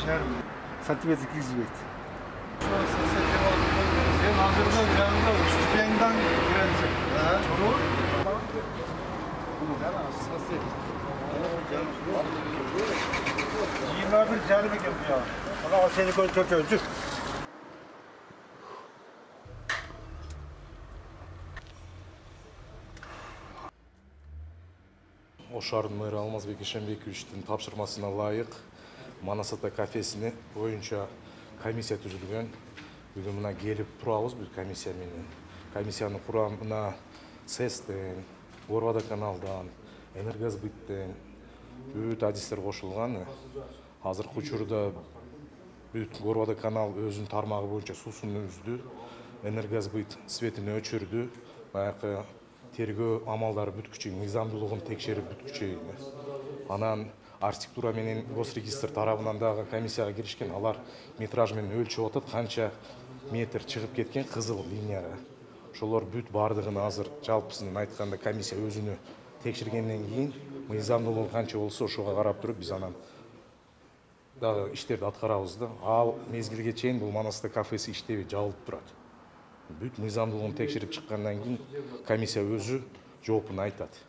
Şerbi. Santimetre krizbet. Şu an sen hazırda yanında üstünden girecek. Doğru. Yıllardır cari mi yapıyor? Ama seni çok çocuk. Ош шаарынын мэрі Алмазбек Ишенбековичтин тапшырмасына ылайык Манас Ата кафесине боюнча комиссия түзүлгөн. Бүгүн мына келип турабыз бул комиссия менен. Комиссиянын курамына СЭСтен, Горводоканалдан, Энергосбыттен бүт адистер кошулган. Азыркы учурда бүт Горводоканал өзүнүн тармагы боюнча суусун үздү, Энергосбыт светин өчүрдү. Баягы тергөө амалдары бүткүчө, мыйзамдуулугун текшерип бүткүчө. Анан архитектура менен Госрегистр тарабынан дагы комиссияга киришкен, алар метраж менен өлчөп атат, канча метр чыгып кеткен кызыл линияга. Ошолор бүт бардыгын азыр жалпысын айтканда комиссия өзүнө текшергенден кийин мыйзамдуулугу канча болсо ошого карап туруп биз анан дагы иштерди аткарабыз да. Ал мезгилге чейин бул Манас Ата кафеси иштебей жабылып турат. Бүт мыйзамдуулугун текшерип чыккандан кийин комиссия өзү жоопун айтат.